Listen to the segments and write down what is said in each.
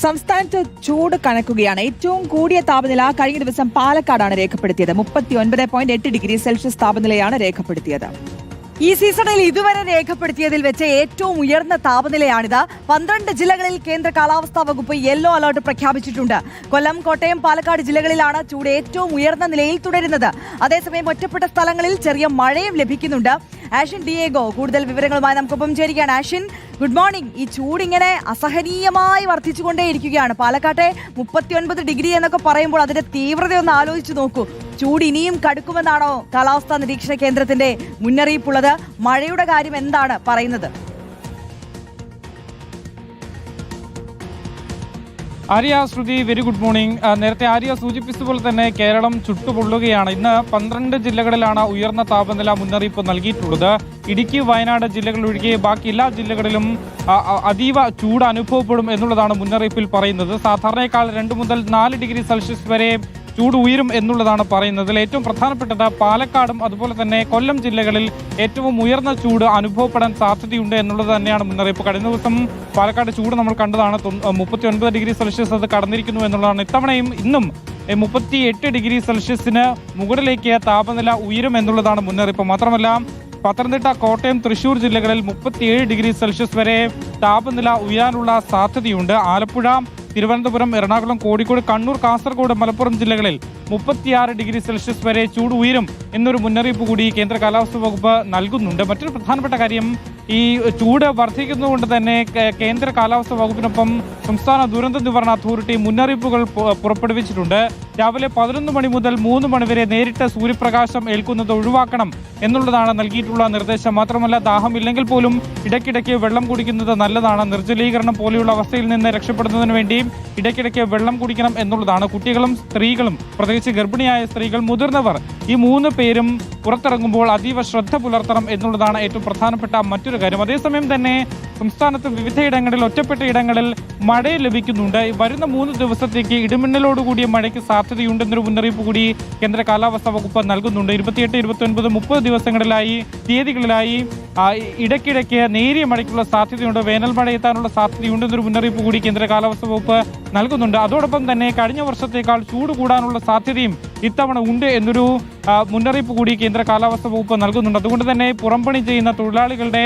സംസ്ഥാനത്ത് ചൂട് കണക്കുകയാണ്. ഏറ്റവും കൂടിയ താപനില കഴിഞ്ഞ ദിവസം പാലക്കാടാണ് രേഖപ്പെടുത്തിയത്. 39.8 ഡിഗ്രി സെൽഷ്യസ് താപനിലയാണ് രേഖപ്പെടുത്തിയത്. ഈ സീസണിൽ ഇതുവരെ രേഖപ്പെടുത്തിയതിൽ വെച്ച് ഏറ്റവും ഉയർന്ന താപനിലയാണിത്. 12 ജില്ലകളിൽ കേന്ദ്ര കാലാവസ്ഥാ വകുപ്പ് യെല്ലോ അലർട്ട് പ്രഖ്യാപിച്ചിട്ടുണ്ട്. കൊല്ലം, കോട്ടയം, പാലക്കാട് ജില്ലകളിലാണ് ചൂട് ഏറ്റവും ഉയർന്ന നിലയിൽ തുടരുന്നത്. അതേസമയം ഒറ്റപ്പെട്ട സ്ഥലങ്ങളിൽ ചെറിയ മഴയും ലഭിക്കുന്നുണ്ട്. ആഷിൻ ഡിയേഗോ കൂടുതൽ വിവരങ്ങളുമായി നമുക്കൊപ്പം ചേരുകയാണ്. Ashin, good morning. ഈ ചൂടിങ്ങനെ അസഹനീയമായി വർദ്ധിച്ചുകൊണ്ടേയിരിക്കുകയാണ്. പാലക്കാട്ടെ 39 ഡിഗ്രി എന്നൊക്കെ പറയുമ്പോൾ അതിന്റെ തീവ്രതയൊന്ന് ആലോചിച്ച് നോക്കൂ. ചൂട് ഇനിയും കടുക്കുമെന്നാണോ കാലാവസ്ഥാ നിരീക്ഷണ കേന്ദ്രത്തിന്റെ മുന്നറിയിപ്പുള്ളത്? മഴയുടെ കാര്യം എന്താണ് പറയുന്നത്? ആര്യ, ശ്രുതി, വെരി ഗുഡ് മോർണിംഗ്. നേരത്തെ ആര്യ സൂചിപ്പിച്ചതുപോലെ തന്നെ കേരളം ചുട്ടുപൊള്ളുകയാണ്. ഇന്ന് 12 ജില്ലകളിലാണ് ഉയർന്ന താപനില മുന്നറിയിപ്പ് നൽകിയിട്ടുള്ളത്. ഇടുക്കി, വയനാട് ജില്ലകൾ ഒഴികെ ബാക്കി എല്ലാ ജില്ലകളിലും അതീവ ചൂട് അനുഭവപ്പെടും എന്നുള്ളതാണ് മുന്നറിയിപ്പിൽ പറയുന്നത്. സാധാരണയേക്കാൾ 2 മുതൽ 4 ഡിഗ്രി സെൽഷ്യസ് വരെ ചൂട് ഉയരും എന്നുള്ളതാണ് പറയുന്നത്. ഏറ്റവും പ്രധാനപ്പെട്ടത് പാലക്കാടും അതുപോലെ തന്നെ കൊല്ലം ജില്ലകളിൽ ഏറ്റവും ഉയർന്ന ചൂട് അനുഭവപ്പെടാൻ സാധ്യതയുണ്ട് എന്നുള്ളത് തന്നെയാണ് മുന്നറിയിപ്പ്. കഴിഞ്ഞ ദിവസം പാലക്കാട് ചൂട് നമ്മൾ കണ്ടതാണ്. 39 ഡിഗ്രി സെൽഷ്യസ് അത് കടന്നിരിക്കുന്നു എന്നുള്ളതാണ്. ഇത്തവണയും ഇന്നും 38 ഡിഗ്രി സെൽഷ്യസിന് മുകളിലേക്ക് താപനില ഉയരും എന്നുള്ളതാണ് മുന്നറിയിപ്പ്. മാത്രമല്ല പത്തനംതിട്ട, കോട്ടയം, തൃശൂർ ജില്ലകളിൽ 37 ഡിഗ്രി സെൽഷ്യസ് വരെ താപനില ഉയരാനുള്ള സാധ്യതയുണ്ട്. ആലപ്പുഴ, തിരുവനന്തപുരം, എറണാകുളം, കോഴിക്കോട്, കണ്ണൂർ, കാസർഗോഡ്, മലപ്പുറം ജില്ലകളിൽ 36 ഡിഗ്രി സെൽഷ്യസ് വരെ ചൂട് ഉയരും എന്നൊരു മുന്നറിയിപ്പ് കൂടി കേന്ദ്ര കാലാവസ്ഥാ വകുപ്പ് നൽകുന്നുണ്ട്. മറ്റൊരു പ്രധാനപ്പെട്ട കാര്യം, ഈ ചൂട് വർദ്ധിക്കുന്നതുകൊണ്ട് തന്നെ കേന്ദ്ര കാലാവസ്ഥാ വകുപ്പിനൊപ്പം സംസ്ഥാന ദുരന്ത നിവാരണ അതോറിറ്റി മുന്നറിയിപ്പുകൾ പുറപ്പെടുവിച്ചിട്ടുണ്ട്. രാവിലെ 11 മണി മുതൽ 3 മണി വരെ നേരിട്ട് സൂര്യപ്രകാശം ഏൽക്കുന്നത് ഒഴിവാക്കണം എന്നുള്ളതാണ് നൽകിയിട്ടുള്ള നിർദ്ദേശം. മാത്രമല്ല ദാഹമില്ലെങ്കിൽ പോലും ഇടയ്ക്കിടയ്ക്ക് വെള്ളം കുടിക്കുന്നത് നല്ലതാണ്. നിർജ്ജലീകരണം പോലെയുള്ള അവസ്ഥയിൽ നിന്ന് രക്ഷപ്പെടുന്നതിന് വേണ്ടി ഇടയ്ക്കിടയ്ക്ക് വെള്ളം കുടിക്കണം എന്നുള്ളതാണ്. കുട്ടികളും സ്ത്രീകളും, പ്രത്യേകിച്ച് ഗർഭിണിയായ സ്ത്രീകൾ, മുതിർന്നവർ, ഈ 3 പേരും പുറത്തിറങ്ങുമ്പോൾ അതീവ ശ്രദ്ധ പുലർത്തണം എന്നുള്ളതാണ് ഏറ്റവും പ്രധാനപ്പെട്ട മറ്റൊരു കാര്യം. അതേസമയം തന്നെ സംസ്ഥാനത്ത് വിവിധയിടങ്ങളിൽ ഒറ്റപ്പെട്ട ഇടങ്ങളിൽ മഴ ലഭിക്കുന്നുണ്ട്. വരുന്ന 3 ദിവസത്തേക്ക് ഇടിമിന്നലോടുകൂടിയ മഴയ്ക്ക് സാധ്യതയുണ്ടെന്നൊരു മുന്നറിയിപ്പ് കൂടി കേന്ദ്ര കാലാവസ്ഥാ വകുപ്പ് നൽകുന്നുണ്ട്. 28, 29, 30 തീയതികളിലായി ഇടയ്ക്കിടയ്ക്ക് നേരിയ മഴയ്ക്കുള്ള സാധ്യതയുണ്ട്. വേനൽ മഴ എത്താനുള്ള സാധ്യതയുണ്ടെന്നൊരു മുന്നറിയിപ്പ് കൂടി കേന്ദ്ര കാലാവസ്ഥാ വകുപ്പ് നൽകുന്നുണ്ട്. അതോടൊപ്പം തന്നെ കഴിഞ്ഞ വർഷത്തേക്കാൾ ചൂട് കൂടാനുള്ള സാധ്യതയും ഇത്തവണ ഉണ്ട് എന്നൊരു മുന്നറിയിപ്പ് കൂടി കേന്ദ്ര കാലാവസ്ഥാ വകുപ്പ് നൽകുന്നുണ്ട്. അതുകൊണ്ട് തന്നെ പുറംപണി ചെയ്യുന്ന തൊഴിലാളികളുടെ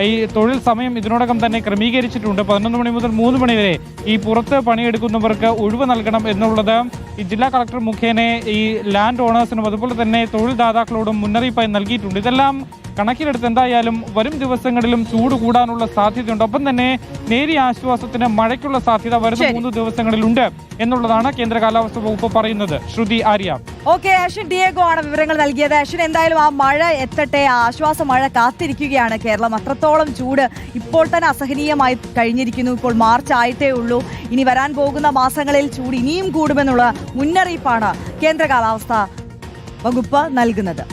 ഈ തൊഴിൽ സമയം ഇതിനോടകം തന്നെ ക്രമീകരിച്ചിട്ടുണ്ട്. 11 മണി മുതൽ 3 മണി വരെ ഈ പുറത്ത് പണിയെടുക്കുന്നവർക്ക് ഒഴിവ് നൽകണം എന്നുള്ളത് ഈ ജില്ലാ കളക്ടർ മുഖേന ഈ ലാൻഡ് ഓണേഴ്സിനും അതുപോലെ തന്നെ തൊഴിൽദാതാക്കളോടും മുന്നറിയിപ്പായി നൽകിയിട്ടുണ്ട്. ഇതെല്ലാം കണക്കിലെടുത്ത് എന്തായാലും വരും ദിവസങ്ങളിലും ചൂട് കൂടാനുള്ള സാധ്യതയുണ്ട്. ഒപ്പം തന്നെ നേരിയ ആശ്വാസത്തിന് മഴയ്ക്കുള്ള സാധ്യത വരുന്ന 3 ദിവസങ്ങളിലുണ്ട് എന്നുള്ളതാണ് കേന്ദ്ര കാലാവസ്ഥാ വകുപ്പ് പറയുന്നത്. ശ്രുതി, ആര്യ. ഓക്കെ, ആഷിൻ ഡിയേഗോ ആണ് വിവരങ്ങൾ നൽകിയത്. ആഷിൻ, എന്തായാലും ആ മഴ എത്തട്ടെ. ആശ്വാസ മഴ കാത്തിരിക്കുകയാണ് കേരളം. അത്രത്തോളം ചൂട് ഇപ്പോൾ തന്നെ അസഹനീയമായി കഴിഞ്ഞിരിക്കുന്നു. ഇപ്പോൾ മാർച്ച് ആയിട്ടേ ഉള്ളൂ. ഇനി വരാൻ പോകുന്ന മാസങ്ങളിൽ ചൂട് ഇനിയും കൂടുമെന്നുള്ള മുന്നറിയിപ്പാണ് കേന്ദ്ര കാലാവസ്ഥാ വകുപ്പ് നൽകുന്നത്.